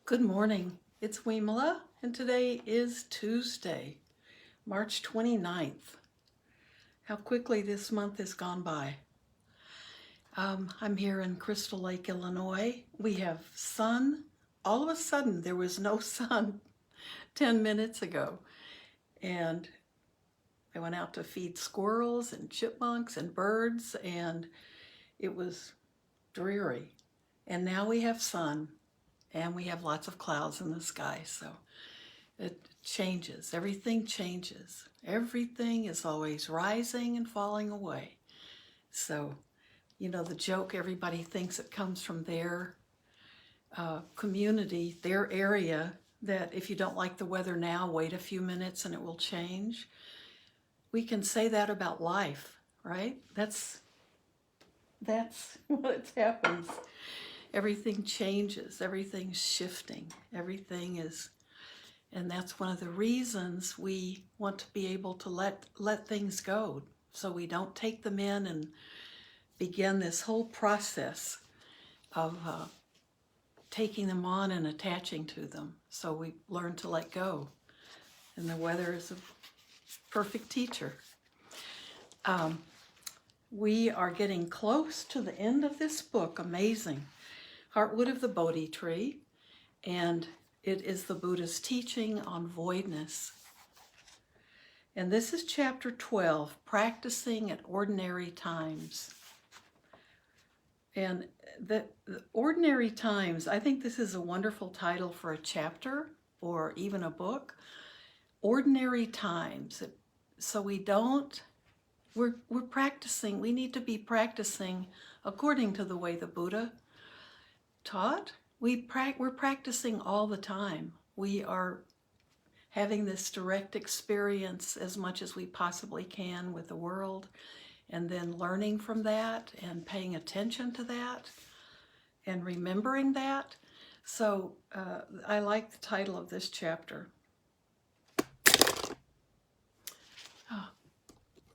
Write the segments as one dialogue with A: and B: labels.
A: Good morning. It's Vimala, and today is Tuesday, March 29th. How quickly this month has gone by. I'm here in Crystal Lake, Illinois. We have sun. All of a sudden, there was no sun 10 minutes ago. And I went out to feed squirrels and chipmunks and birds, and it was dreary. And now we have sun. And we have lots of clouds in the sky, so it changes. Everything changes. Everything is always rising and falling away. So, the joke, everybody thinks it comes from their community, their area, that if you don't like the weather now, wait a few minutes and it will change. We can say that about life, right? That's what happens. Everything changes, everything's shifting, and that's one of the reasons we want to be able to let things go, so we don't take them in and begin this whole process of taking them on and attaching to them. So we learn to let go, and the weather is a perfect teacher. We are getting close to the end of this book, amazing. Heartwood of the Bodhi Tree, and it is the Buddha's teaching on voidness. And this is chapter 12, Practicing at Ordinary Times. And the ordinary times, I think this is a wonderful title for a chapter or even a book. Ordinary times. So we're practicing, we need to be practicing according to the way the Buddha taught. We're practicing all the time. We are having this direct experience as much as we possibly can with the world, and then learning from that and paying attention to that and remembering that. So I like the title of this chapter. Oh,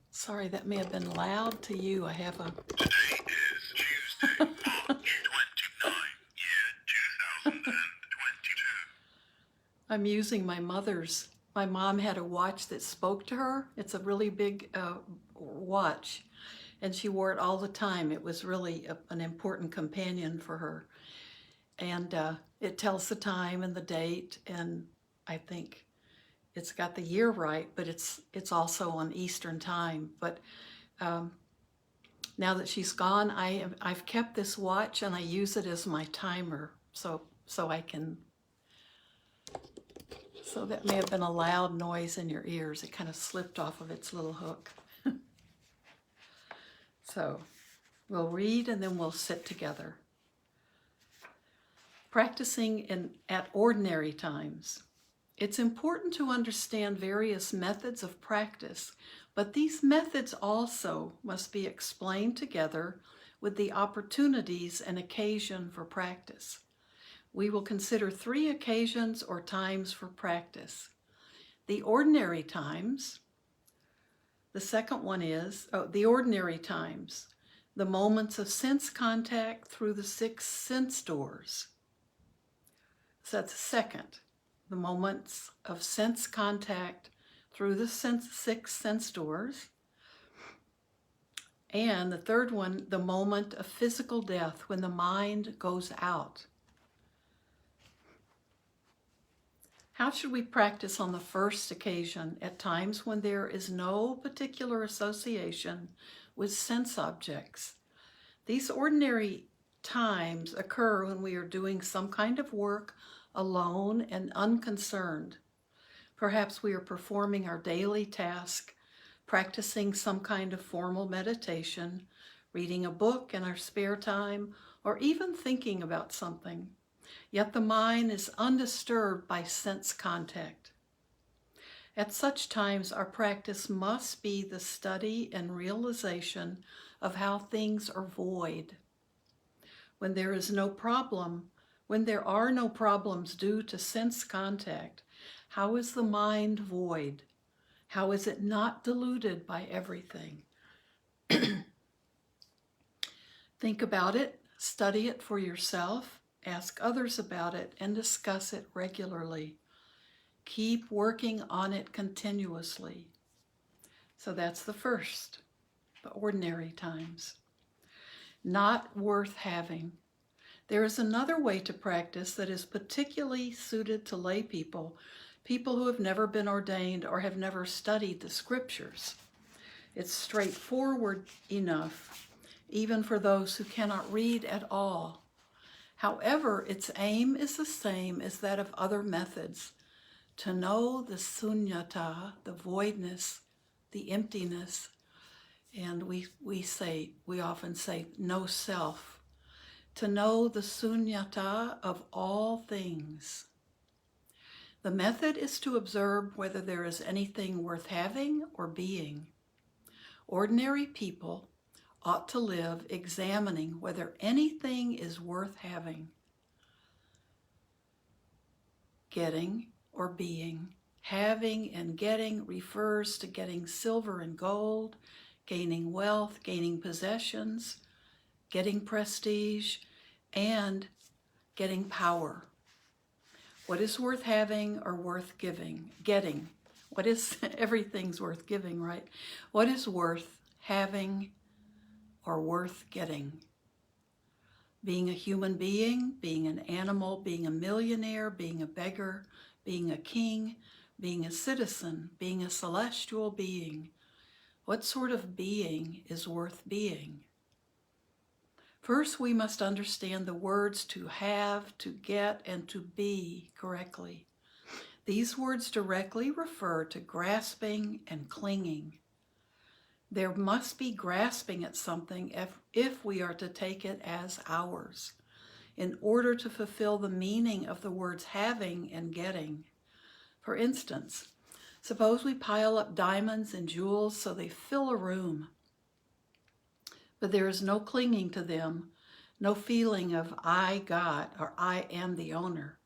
A: sorry, that may have been loud to you. I have a...
B: Today is Tuesday, March 29, year 2022.
A: I'm using my mom had a watch that spoke to her. It's a really big watch, and she wore it all the time. It was really an important companion for her. And it tells the time and the date, and I think it's got the year right, but it's also on Eastern time. But now that she's gone, I've kept this watch, and I use it as my timer, so I can... So that may have been a loud noise in your ears. It kind of slipped off of its little hook. So we'll read and then we'll sit together. Practicing at ordinary times. It's important to understand various methods of practice, but these methods also must be explained together with the opportunities and occasion for practice. We will consider 3 occasions or times for practice. The ordinary times. The second one is the ordinary times, the moments of sense contact through the 6 sense doors. So that's the second, the moments of sense contact through the 6 sense doors. And the third one, the moment of physical death, when the mind goes out. How should we practice on the first occasion, at times when there is no particular association with sense objects? These ordinary times occur when we are doing some kind of work alone and unconcerned. Perhaps we are performing our daily task, practicing some kind of formal meditation, reading a book in our spare time, or even thinking about something. Yet the mind is undisturbed by sense contact. At such times, our practice must be the study and realization of how things are void. When there is no problem, when there are no problems due to sense contact, how is the mind void? How is it not deluded by everything? Think about it, study it for yourself, Ask others about it and discuss it regularly. Keep working on it continuously. So that's the first, the ordinary times. Not worth having. There is another way to practice that is particularly suited to lay people who have never been ordained or have never studied the scriptures. It's straightforward enough, even for those who cannot read at all. However, its aim is the same as that of other methods, to know the sunyata, the voidness, the emptiness, and we often say no self, to know the sunyata of all things. The method is to observe whether there is anything worth having or being. Ordinary people ought to live examining whether anything is worth having, getting, or being. Having and getting refers to getting silver and gold, gaining wealth, gaining possessions, getting prestige, and getting power. What is worth having or worth getting? What is, everything's worth giving, right? What is worth having or worth getting? Being a human being, being an animal, being a millionaire, being a beggar, being a king, being a citizen, being a celestial being. What sort of being is worth being? First, we must understand the words to have, to get, and to be correctly. These words directly refer to grasping and clinging. There must be grasping at something if we are to take it as ours, in order to fulfill the meaning of the words having and getting. For instance, suppose we pile up diamonds and jewels so they fill a room, but there is no clinging to them, no feeling of I got or I am the owner.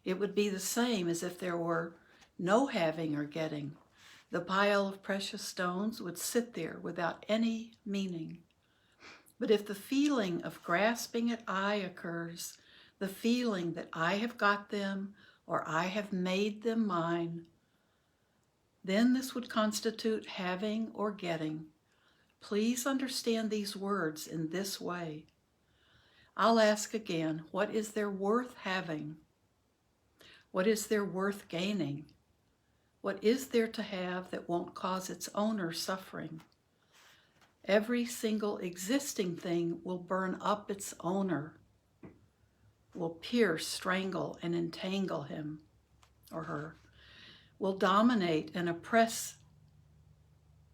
A: It would be the same as if there were no having or getting. The pile of precious stones would sit there without any meaning. But if the feeling of grasping at I occurs, the feeling that I have got them or I have made them mine, then this would constitute having or getting. Please understand these words in this way. I'll ask again, what is there worth having? What is there worth gaining? What is there to have that won't cause its owner suffering? Every single existing thing will burn up its owner, will pierce, strangle, and entangle him or her, will dominate and oppress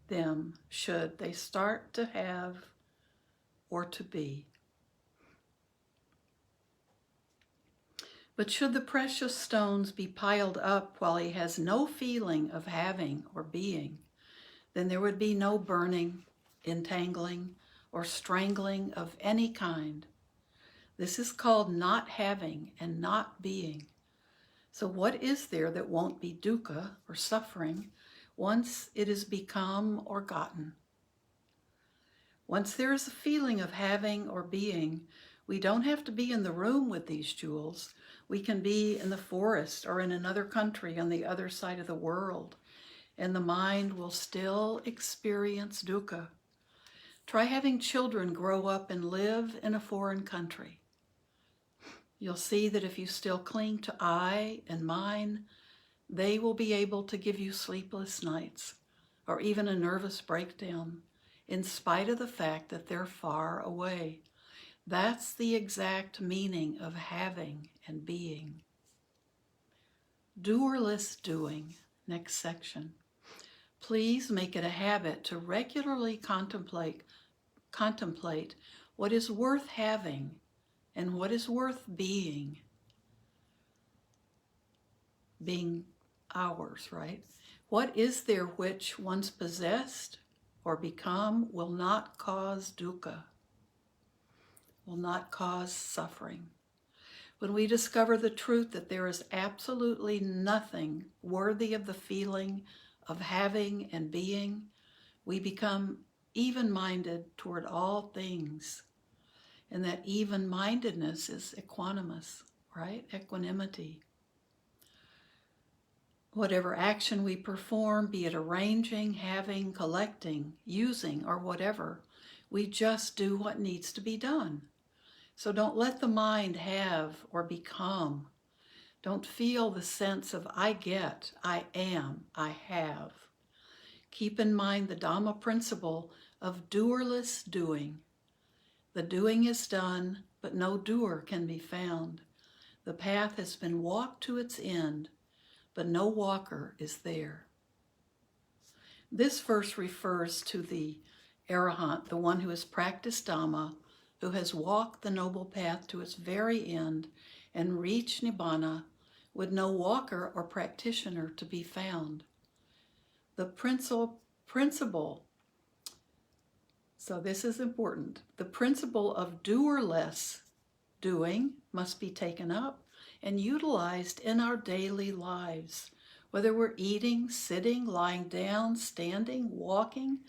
A: them should they start to have or to be. But should the precious stones be piled up while he has no feeling of having or being, then there would be no burning, entangling, or strangling of any kind. This is called not having and not being. So what is there that won't be dukkha or suffering once it is become or gotten? Once there is a feeling of having or being, we don't have to be in the room with these jewels. We can be in the forest or in another country on the other side of the world, and the mind will still experience dukkha. Try having children grow up and live in a foreign country. You'll see that if you still cling to I and mine, they will be able to give you sleepless nights or even a nervous breakdown, in spite of the fact that they're far away. That's the exact meaning of having and being. Doerless doing, next section. Please make it a habit to regularly contemplate what is worth having and what is worth being. Being ours, right? What is there which, once possessed or become, will not cause dukkha, will not cause suffering? When we discover the truth that there is absolutely nothing worthy of the feeling of having and being, we become even-minded toward all things. And that even-mindedness is equanimous, right? Equanimity. Whatever action we perform, be it arranging, having, collecting, using, or whatever, we just do what needs to be done. So don't let the mind have or become. Don't feel the sense of I get, I am, I have. Keep in mind the Dhamma principle of doerless doing. The doing is done, but no doer can be found. The path has been walked to its end, but no walker is there. This verse refers to the arahant, the one who has practiced Dhamma, who has walked the noble path to its very end and reached Nibbana with no walker or practitioner to be found. The principle, so this is important, the principle of doerless doing must be taken up and utilized in our daily lives, whether we're eating, sitting, lying down, standing, walking,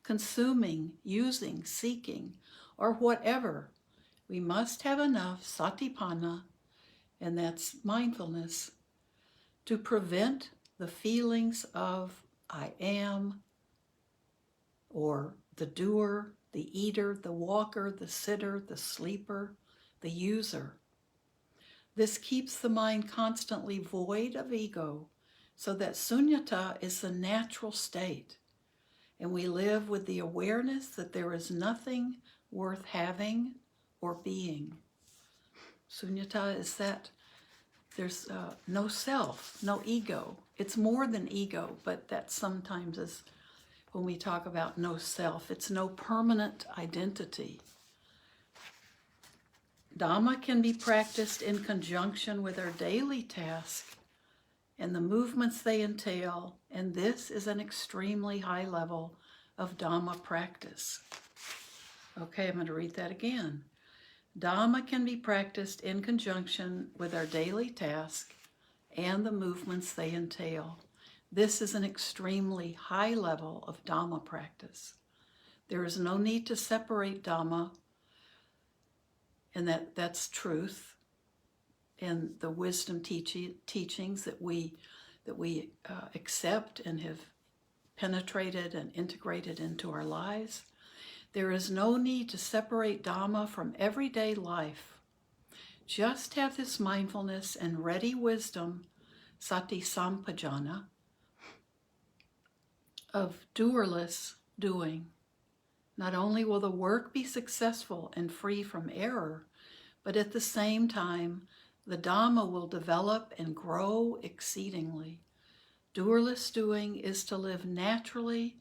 A: consuming, using, seeking, or whatever. We must have enough satipana, and that's mindfulness, to prevent the feelings of I am, or the doer, the eater, the walker, the sitter, the sleeper, the user. This keeps the mind constantly void of ego, so that sunyata is the natural state, and we live with the awareness that there is nothing worth having or being. Sunyata is that there's no self, no ego. It's more than ego, but that sometimes is when we talk about no self. It's no permanent identity. Dhamma can be practiced in conjunction with our daily task and the movements they entail, and this is an extremely high level of Dhamma practice. Okay, I'm going to read that again. Dhamma can be practiced in conjunction with our daily task and the movements they entail. This is an extremely high level of Dhamma practice. There is no need to separate Dhamma, and that's truth, and the wisdom teachings that we accept and have penetrated and integrated into our lives. There is no need to separate Dhamma from everyday life. Just have this mindfulness and ready wisdom, sati sampajana, of doerless doing. Not only will the work be successful and free from error, but at the same time, the Dhamma will develop and grow exceedingly. Doerless doing is to live naturally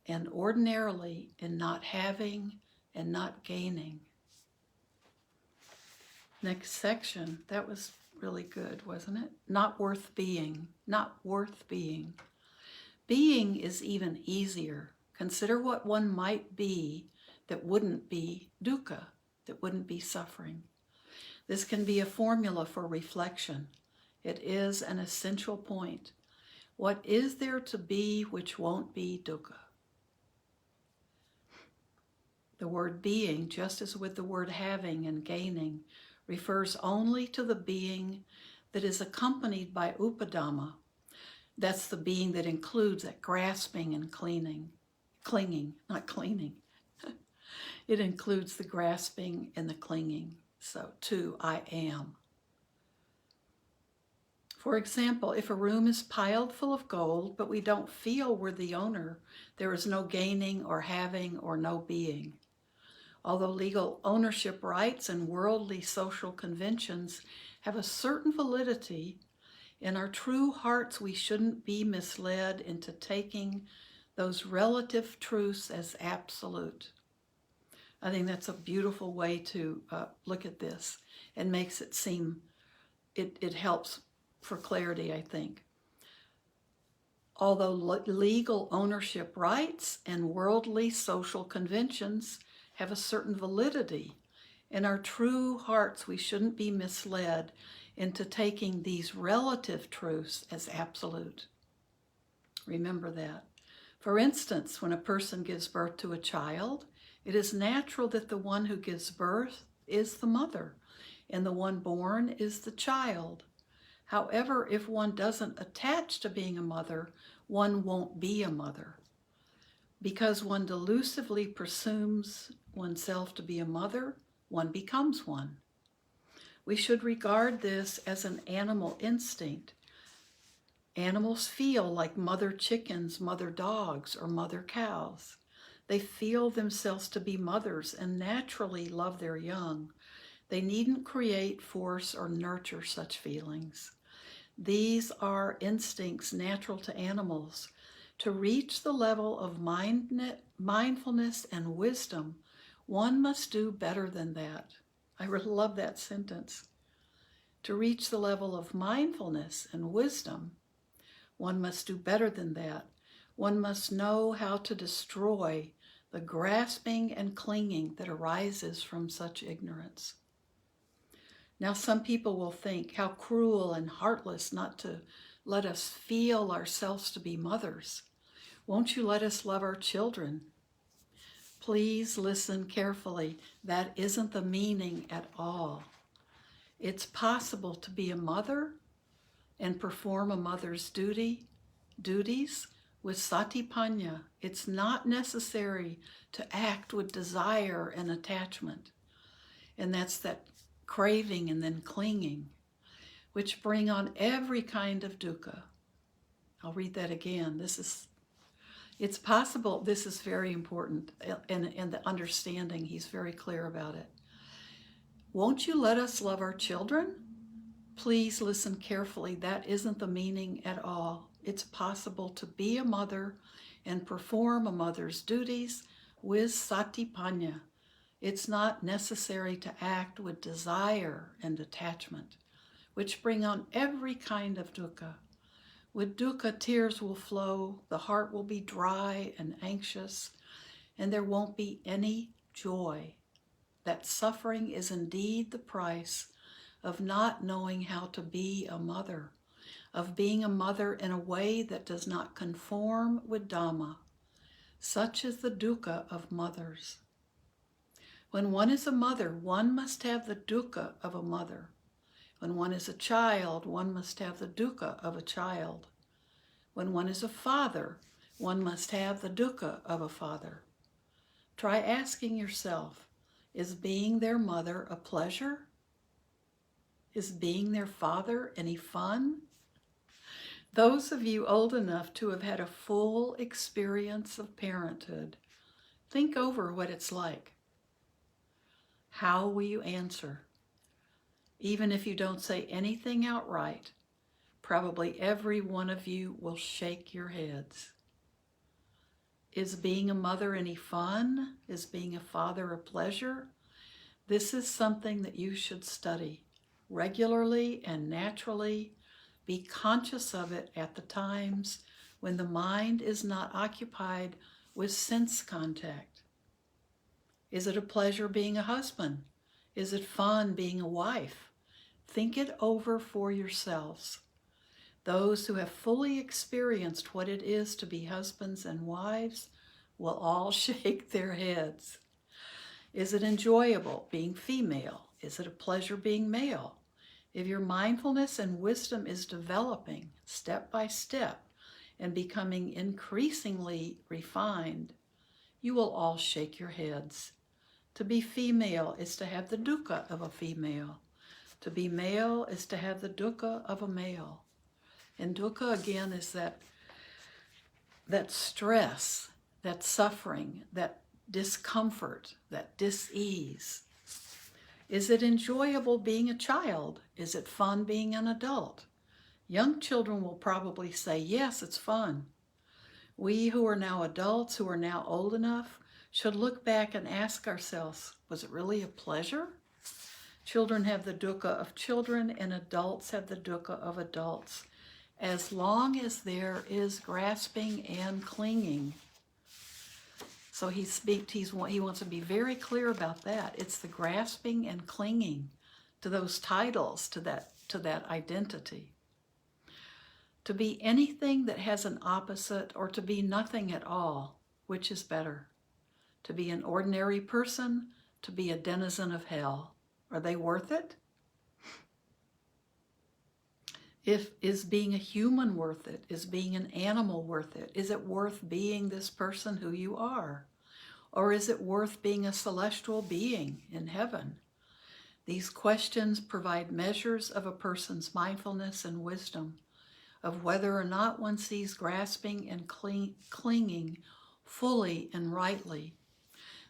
A: and ordinarily in not having and not gaining. Next section, that was really good, wasn't it? Not worth being, not worth being. Being is even easier. Consider what one might be that wouldn't be dukkha, that wouldn't be suffering. This can be a formula for reflection. It is an essential point. What is there to be which won't be dukkha? The word being, just as with the word having and gaining, refers only to the being that is accompanied by upadhamma. That's the being that includes that grasping and clinging, not cleaning. It includes the grasping and the clinging. So, to I am. For example, if a room is piled full of gold, but we don't feel we're the owner, there is no gaining or having or no being. Although legal ownership rights and worldly social conventions have a certain validity, in our true hearts we shouldn't be misled into taking those relative truths as absolute. I think that's a beautiful way to look at this and makes it seem, it helps for clarity, I think. Although legal ownership rights and worldly social conventions have a certain validity, in our true hearts we shouldn't be misled into taking these relative truths as absolute. Remember that. For instance, when a person gives birth to a child, It is natural that the one who gives birth is the mother, and the one born is the child. However, if one doesn't attach to being a mother, one won't be a mother. Because one delusively presumes oneself to be a mother, one becomes one. We should regard this as an animal instinct. Animals feel like mother chickens, mother dogs, or mother cows. They feel themselves to be mothers and naturally love their young. They needn't create, force, or nurture such feelings. These are instincts natural to animals. To reach the level of mindfulness and wisdom, one must do better than that. I really love that sentence. To reach the level of mindfulness and wisdom, one must do better than that. One must know how to destroy the grasping and clinging that arises from such ignorance. Now, some people will think, how cruel and heartless not to let us feel ourselves to be mothers. Won't you let us love our children? Please listen carefully. That isn't the meaning at all. It's possible to be a mother and perform a mother's duties with satipanya. It's not necessary to act with desire and attachment. And that's that craving and then clinging, which bring on every kind of dukkha. I'll read that again. It's possible, this is very important, and the understanding, he's very clear about it. Won't you let us love our children? Please listen carefully. That isn't the meaning at all. It's possible to be a mother and perform a mother's duties with satipanya. It's not necessary to act with desire and attachment, which bring on every kind of dukkha. With dukkha, tears will flow, the heart will be dry and anxious, and there won't be any joy. That suffering is indeed the price of not knowing how to be a mother, of being a mother in a way that does not conform with dharma. Such is the dukkha of mothers. When one is a mother, one must have the dukkha of a mother. When one is a child, one must have the dukkha of a child. When one is a father, one must have the dukkha of a father. Try asking yourself, is being their mother a pleasure? Is being their father any fun? Those of you old enough to have had a full experience of parenthood, think over what it's like. How will you answer? Even if you don't say anything outright, probably every one of you will shake your heads. Is being a mother any fun? Is being a father a pleasure? This is something that you should study regularly and naturally. Be conscious of it at the times when the mind is not occupied with sense contact. Is it a pleasure being a husband? Is it fun being a wife? Think it over for yourselves. Those who have fully experienced what it is to be husbands and wives will all shake their heads. Is it enjoyable being female? Is it a pleasure being male? If your mindfulness and wisdom is developing step by step and becoming increasingly refined, you will all shake your heads. To be female is to have the dukkha of a female. To be male is to have the dukkha of a male. And dukkha, again, is that stress, that suffering, that discomfort, that dis-ease. Is it enjoyable being a child? Is it fun being an adult? Young children will probably say, yes, it's fun. We who are now adults, who are now old enough, should look back and ask ourselves, was it really a pleasure? Children have the dukkha of children, and adults have the dukkha of adults, as long as there is grasping and clinging. So he wants to be very clear about that. It's the grasping and clinging to those titles, to that identity. To be anything that has an opposite, or to be nothing at all, which is better? to be an ordinary person, to be a denizen of hell. Are they worth it? Is being a human worth it? Is being an animal worth it? Is it worth being this person who you are? Or is it worth being a celestial being in heaven? These questions provide measures of a person's mindfulness and wisdom, of whether or not one sees grasping and clinging fully and rightly.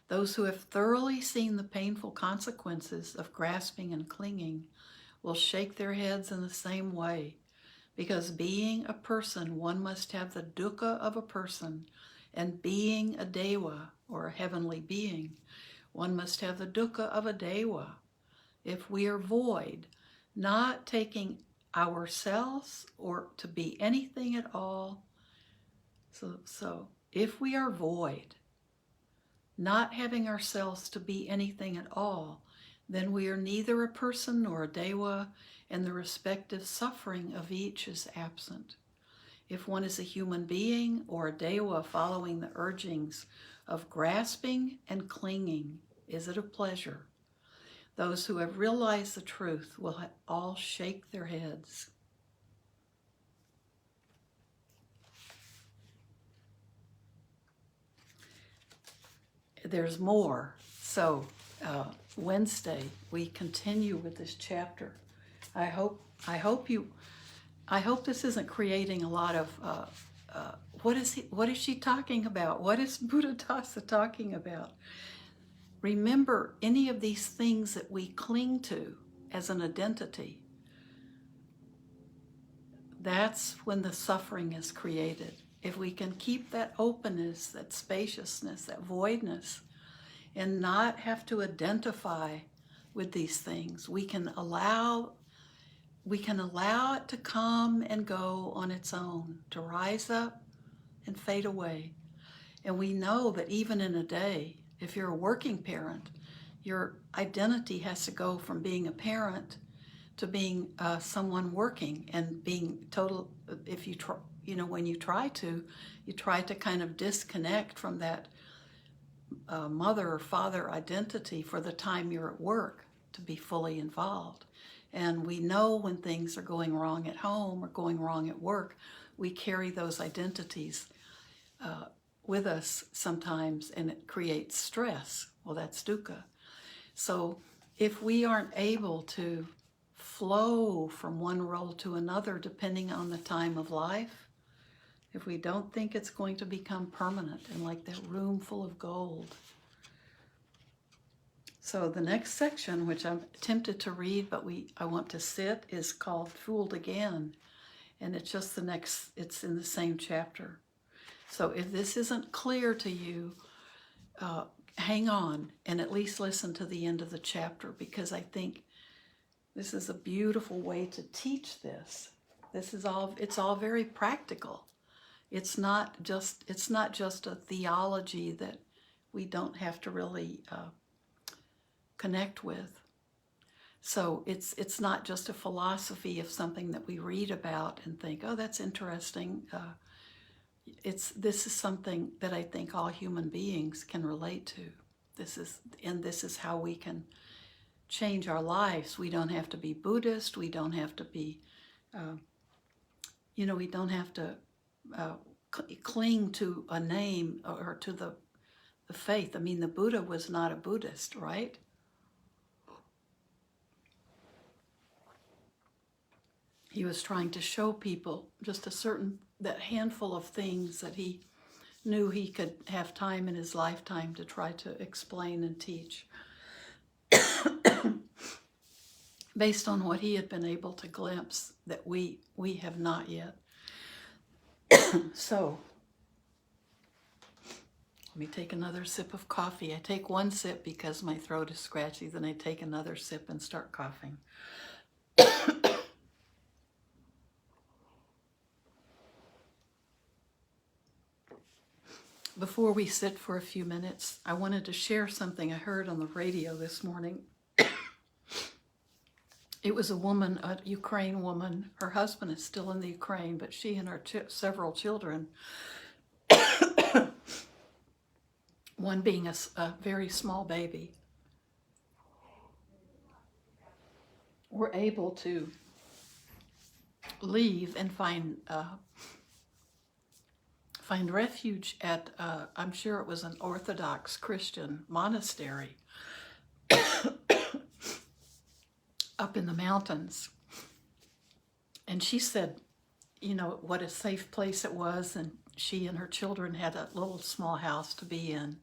A: Those who have thoroughly seen the painful consequences of grasping and clinging will shake their heads in the same way, because being a person, one must have the dukkha of a person, and being a deva, or a heavenly being, one must have the dukkha of a deva. If we are void, not taking ourselves or to be anything at all, so if we are void, not having ourselves to be anything at all, then we are neither a person nor a deva, and the respective suffering of each is absent. If one is a human being or a deva following the urgings of grasping and clinging, is it a pleasure? Those who have realized the truth will all shake their heads. There's more. So Wednesday we continue with this chapter. I hope this isn't creating a lot of what is she talking about? What is Buddhadasa talking about? Remember, any of these things that we cling to as an identity, that's when the suffering is created. If we can keep that openness, that spaciousness, that voidness, and not have to identify with these things, we can allow it to come and go on its own, to rise up and fade away. And we know that even in a day, if you're a working parent, your identity has to go from being a parent to being someone working and being total. If you try, when you try to kind of disconnect from that mother or father identity for the time you're at work to be fully involved. And we know when things are going wrong at home or going wrong at work, we carry those identities with us sometimes, and it creates stress. Well, that's dukkha. So if we aren't able to flow from one role to another depending on the time of life, if we don't think it's going to become permanent and like that room full of gold. So the next section, which I'm tempted to read, but I want to sit, is called Fooled Again. And it's just it's in the same chapter. So if this isn't clear to you, hang on and at least listen to the end of the chapter, because I think this is a beautiful way to teach this. It's all very practical. It's not just a theology that we don't have to really connect with. So it's not just a philosophy of something that we read about and think, oh, that's interesting. This is something that I think all human beings can relate to. This is how we can change our lives. We don't have to be Buddhist. We don't have to be, we don't have to cling to a name or to the faith. I mean, the Buddha was not a Buddhist, right? He was trying to show people just that handful of things that he knew he could have time in his lifetime to try to explain and teach based on what he had been able to glimpse that we have not yet. So let me take another sip of coffee. I take one sip because my throat is scratchy, then I take another sip and start coughing. Before we sit for a few minutes, I wanted to share something I heard on the radio this morning. It was a woman, a Ukraine woman. Her husband is still in the Ukraine, but she and her several children one being a very small baby, were able to leave and find refuge at, I'm sure it was an Orthodox Christian monastery up in the mountains. And she said, what a safe place it was, and she and her children had a little small house to be in.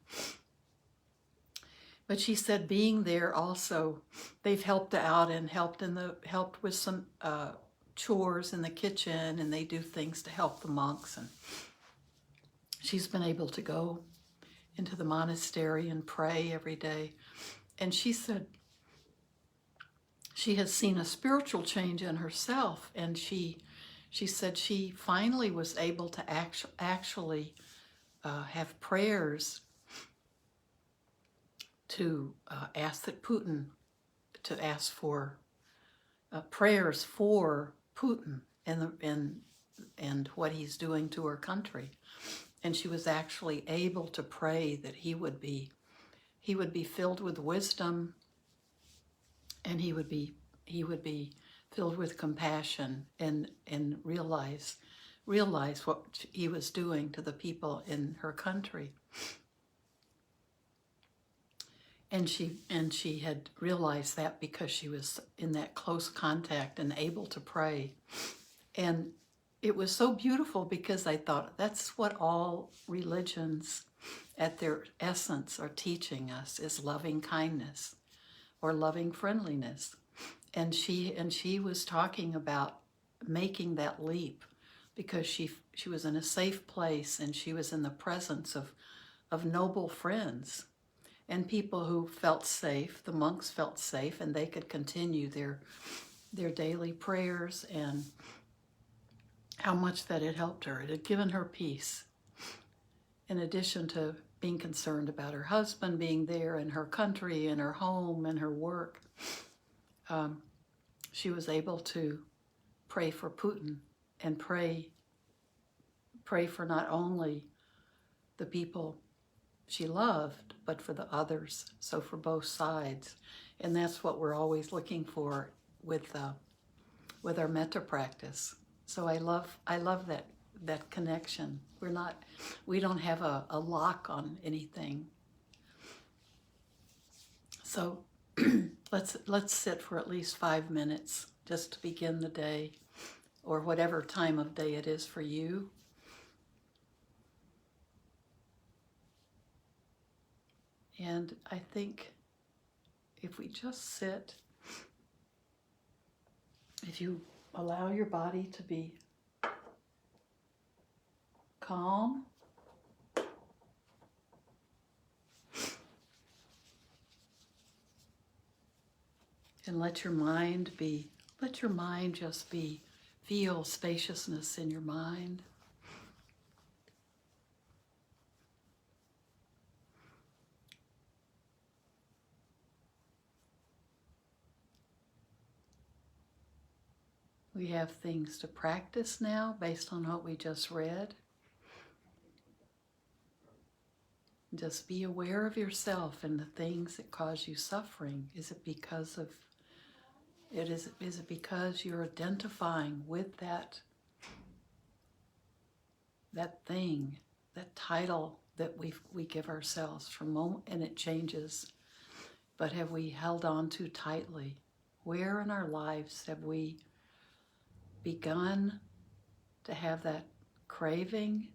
A: But she said being there also, they've helped out and helped with some chores in the kitchen, and they do things to help the monks. And she's been able to go into the monastery and pray every day. And she said she has seen a spiritual change in herself, and she said she finally was able to actually have prayers to ask that Putin, to ask for prayers for Putin and what he's doing to her country. And she was actually able to pray that he would be filled with wisdom, and he would be filled with compassion and realize what he was doing to the people in her country. And she had realized that because she was in that close contact and able to pray. And it was so beautiful, because I thought that's what all religions at their essence are teaching us, is loving kindness or loving friendliness. And she was talking about making that leap, because she was in a safe place, and she was in the presence of noble friends and people who felt safe. The monks felt safe, and they could continue their daily prayers, and how much that had helped her. It had given her peace, in addition to being concerned about her husband being there, and her country, and her home, and her work. She was able to pray for Putin, and pray for not only the people she loved, but for the others, so for both sides. And that's what we're always looking for with our metta practice. So I love that connection. We don't have a lock on anything. So let's sit for at least 5 minutes just to begin the day, or whatever time of day it is for you. And I think if we just sit, if you allow your body to be calm, and let your mind just feel spaciousness in your mind. We have things to practice now based on what we just read. Just be aware of yourself and the things that cause you suffering. Is it because you're identifying with that thing, that title that we give ourselves from moment, and it changes. But have we held on too tightly? Where in our lives have we begun to have that craving,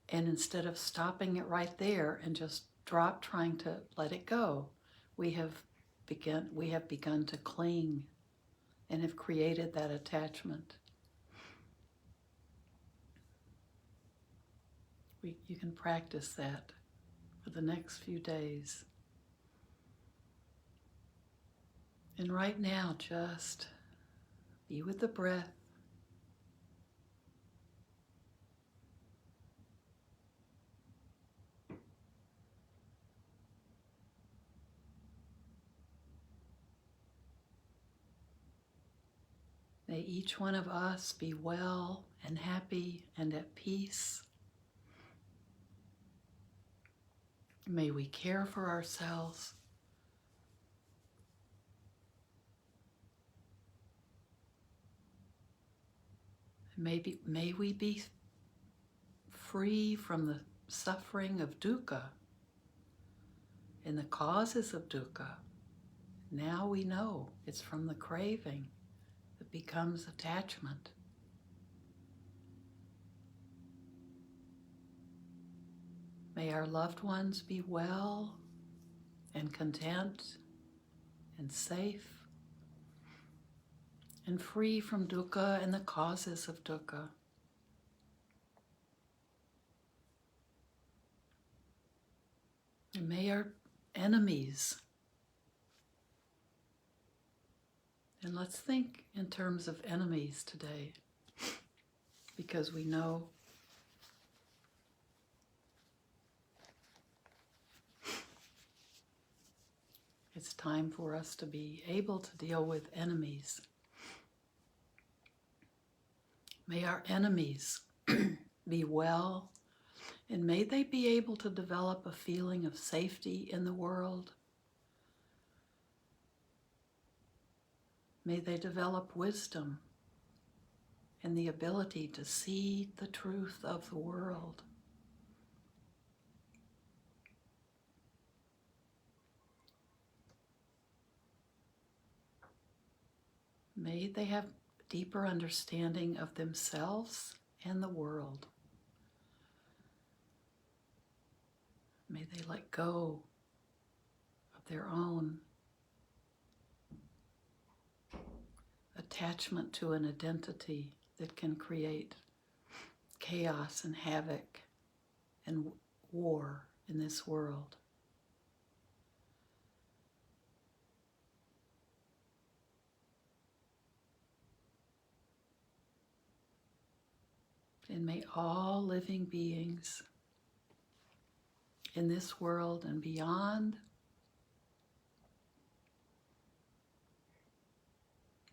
A: and instead of stopping it right there and just trying to let it go, we have begun to cling and have created that attachment. You can practice that for the next few days. And right now, just be with the breath. May each one of us be well and happy and at peace. May we care for ourselves. May we be free from the suffering of dukkha and the causes of dukkha. Now we know it's from the craving that becomes attachment. May our loved ones be well and content and safe and free from dukkha and the causes of dukkha. And may our enemies, and let's think in terms of enemies today, because we know it's time for us to be able to deal with enemies. May our enemies be well, and may they be able to develop a feeling of safety in the world. May they develop wisdom and the ability to see the truth of the world. May they have deeper understanding of themselves and the world. May they let go of their own attachment to an identity that can create chaos and havoc and war in this world. And may all living beings in this world and beyond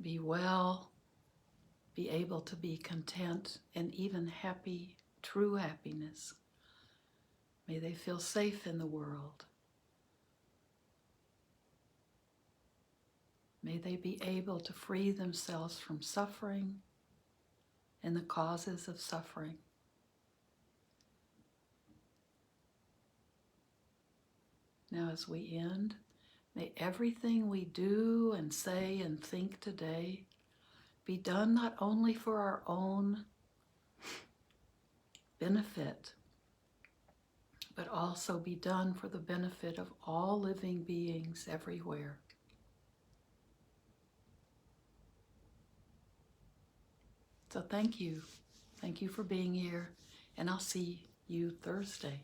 A: be well, be able to be content and even happy, true happiness. May they feel safe in the world. May they be able to free themselves from suffering and the causes of suffering. Now as we end, may everything we do and say and think today be done not only for our own benefit, but also be done for the benefit of all living beings everywhere. So thank you. Thank you for being here, and I'll see you Thursday.